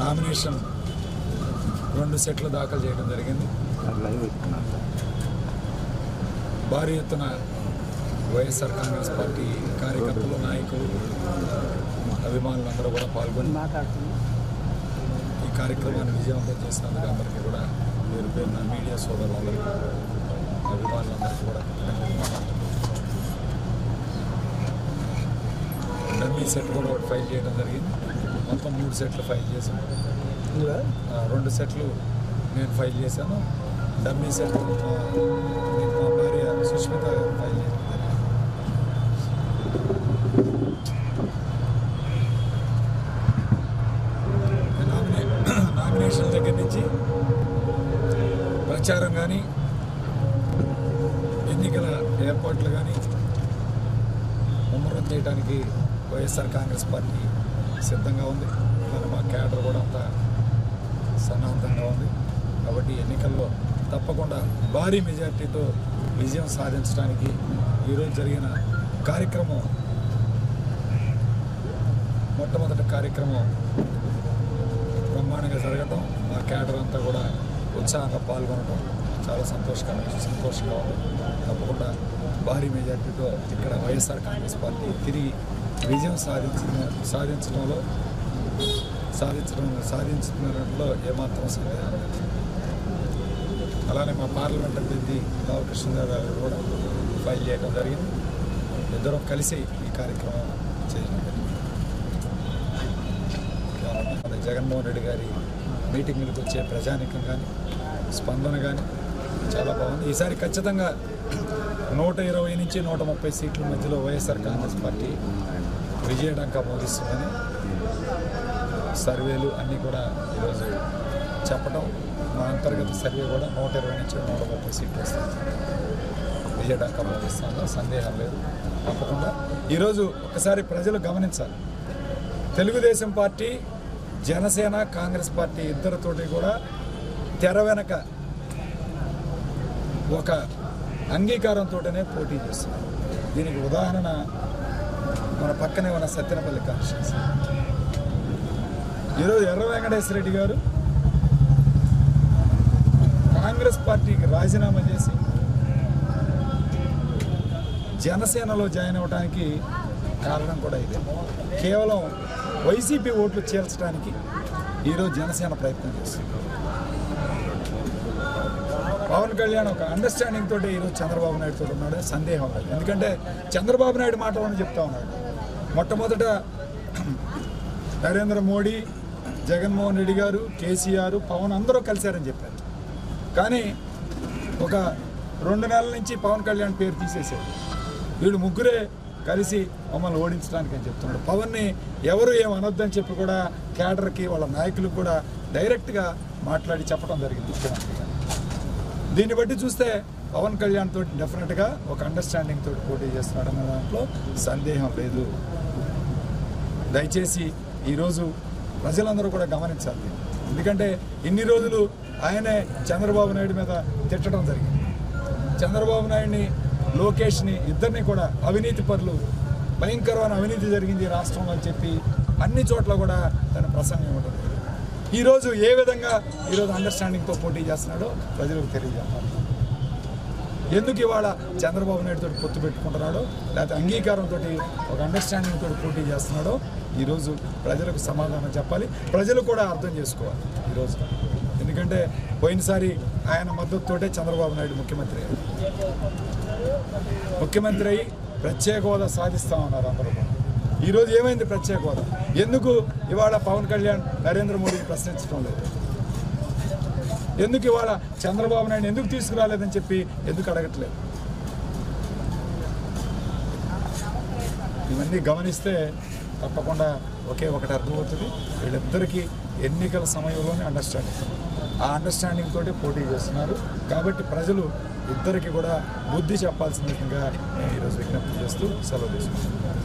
Nomination 2 సెట్లు దాఖలు చేయడం జరిగింది. భారీ ఎత్తున వైఎస్ఆర్ కాంగ్రెస్ పార్టీ కార్యకర్తలు, నాయకులు, అభిమానులందరూ కూడా పాల్గొని ఈ కార్యక్రమాన్ని విజయవంతం చేసినందుకు అందరికీ కూడా పేరు పేరున మీడియా సోదరులందరికీ, అభిమానులందరికీ కూడా డమ్మీ సెట్ కూడా ఒకటి ఫైల్ చేయడం జరిగింది. మొత్తం 3 సెట్లు ఫైల్ చేశాను. 2 సెట్లు నేను ఫైల్ చేశాను. డమ్మీ సెట్ మా భార్య సుష్మిత ఫైల్ చేయడం జరిగింది. నామినేషన్ దగ్గర నుంచి ప్రచారం కానీ, ఎన్నికల ఏర్పాట్లు కానీ ముమ్మరం చేయడానికి వైఎస్ఆర్ కాంగ్రెస్ పార్టీ సిద్ధంగా ఉంది. మా క్యాడర్ కూడా అంతా సన్నద్ధంగా ఉంది. కాబట్టి ఎన్నికల్లో తప్పకుండా భారీ మెజార్టీతో విజయం సాధించడానికి ఈరోజు జరిగిన కార్యక్రమం, మొట్టమొదటి కార్యక్రమం బ్రహ్మాండంగా జరగటం, మా క్యాడర్ అంతా కూడా ఉత్సాహంగా పాల్గొనడం చాలా సంతోషంగా ఉంది. తప్పకుండా భారీ మెజార్టీతో ఇక్కడ వైఎస్ఆర్ కాంగ్రెస్ పార్టీ తిరిగి విజయం సాధించడంలో ఏమాత్రం సందేహం లేదు. అలానే మా పార్లమెంట్ అభ్యర్థి రామకృష్ణదేవరాయలు కూడా ఫైల్ చేయడం జరిగింది. ఇద్దరం కలిసి ఈ కార్యక్రమం చేయడం జరిగింది. జగన్మోహన్ రెడ్డి గారి మీటింగులకు వచ్చే ప్రజానీకం కానీ, స్పందన కానీ చాలా బాగుంది. ఈసారి ఖచ్చితంగా 120 నుంచి 130 సీట్ల మధ్యలో వైఎస్ఆర్ కాంగ్రెస్ పార్టీ విజయడంకా మోగిస్తుందని సర్వేలు అన్నీ కూడా ఈరోజు చెప్పడం, మా అంతర్గత సర్వే కూడా 120 నుంచి 130 సీట్లు వస్తుంది, విజయడంకా మోగిస్తుందో సందేహం లేదు. తప్పకుండా ఈరోజు ఒకసారి ప్రజలు గమనించాలి. తెలుగుదేశం పార్టీ, జనసేన, కాంగ్రెస్ పార్టీ ఇద్దరితోటి కూడా తెర వెనక ఒక అంగీకారంతోనే పోటీ చేస్తున్నారు. దీనికి ఉదాహరణ మన పక్కనే ఉన్న సత్తెనపల్లి కాన్స్టిట్యున్సీ. ఈరోజు ఎర్ర వెంకటేశ్వర రెడ్డి గారు కాంగ్రెస్ పార్టీకి రాజీనామా చేసి జనసేనలో జాయిన్ అవ్వడానికి కారణం కూడా ఇదే. కేవలం వైసీపీ ఓట్లు చేర్చడానికి ఈరోజు జనసేన ప్రయత్నం చేస్తుంది. పవన్ కళ్యాణ్ ఒక అండర్స్టాండింగ్ తోటి ఈరోజు చంద్రబాబు నాయుడుతో ఉన్నాడు, సందేహం లేదు. ఎందుకంటే చంద్రబాబు నాయుడు మాటలను చెప్తా ఉన్నాడు. మొట్టమొదట నరేంద్ర మోడీ, జగన్మోహన్ రెడ్డి గారు, కేసీఆర్, పవన్ అందరూ కలిశారని చెప్పారు. కానీ ఒక 2 నెలల నుంచి పవన్ కళ్యాణ్ పేరు తీసేశారు. వీళ్ళు ముగ్గురే కలిసి మమ్మల్ని ఓడించడానికి అని చెప్తున్నాడు. పవన్ని ఎవరు ఏమనొద్దని చెప్పి కూడా క్యాడర్కి, వాళ్ళ నాయకులకు కూడా డైరెక్ట్గా మాట్లాడి చెప్పడం జరిగింది ముఖ్యమంత్రి గారు. దీన్ని బట్టి చూస్తే పవన్ కళ్యాణ్ తోటి డెఫినెట్గా ఒక అండర్స్టాండింగ్ తోటి పోటీ చేస్తున్నాడు అన్న దాంట్లో సందేహం లేదు. దయచేసి ఈరోజు ప్రజలందరూ కూడా గమనించాలి. ఎందుకంటే ఇన్ని రోజులు ఆయనే చంద్రబాబు నాయుడు మీద తిట్టడం జరిగింది. చంద్రబాబు నాయుడిని, లోకేష్ని ఇద్దరిని కూడా అవినీతి పరులు, భయంకరమైన అవినీతి జరిగింది రాష్ట్రంలో అని చెప్పి అన్ని చోట్ల కూడా తన ప్రసంగం ఉంటుంది. ఈరోజు ఏ విధంగా ఈరోజు అండర్స్టాండింగ్తో పోటీ చేస్తున్నాడో ప్రజలకు తెలియజేయాలి. ఎందుకు ఇవాళ చంద్రబాబు నాయుడుతో పొత్తు పెట్టుకుంటున్నాడో, లేకపోతే అంగీకారంతో ఒక అండర్స్టాండింగ్ తోటి పోటీ చేస్తున్నాడో ఈరోజు ప్రజలకు సమాధానం చెప్పాలి. ప్రజలు కూడా అర్థం చేసుకోవాలి ఈరోజు. ఎందుకంటే పోయినసారి ఆయన మద్దతుతోటే చంద్రబాబు నాయుడు ముఖ్యమంత్రి అయ్యి ప్రత్యేక హోదా సాధిస్తామన్నారు అందరూ. ఈరోజు ఏమైంది ప్రత్యేక హోదా? ఎందుకు ఇవాళ పవన్ కళ్యాణ్ నరేంద్ర మోడీని ప్రశ్నించడం లేదు? ఎందుకు ఇవాళ చంద్రబాబు నాయుడు ఎందుకు తీసుకురాలేదని చెప్పి ఎందుకు అడగట్లేదు? ఇవన్నీ గమనిస్తే తప్పకుండా ఒకే ఒకటి అర్థమవుతుంది. వీళ్ళిద్దరికీ ఎన్నికల సమయంలోనే అండర్స్టాండింగ్, ఆ అండర్స్టాండింగ్ తోటి పోటీ చేస్తున్నారు. కాబట్టి ప్రజలు ఇద్దరికి కూడా బుద్ధి చెప్పాల్సిందిగా నేను ఈరోజు విజ్ఞప్తి చేస్తూ సెలవు తీసుకుంటున్నాను.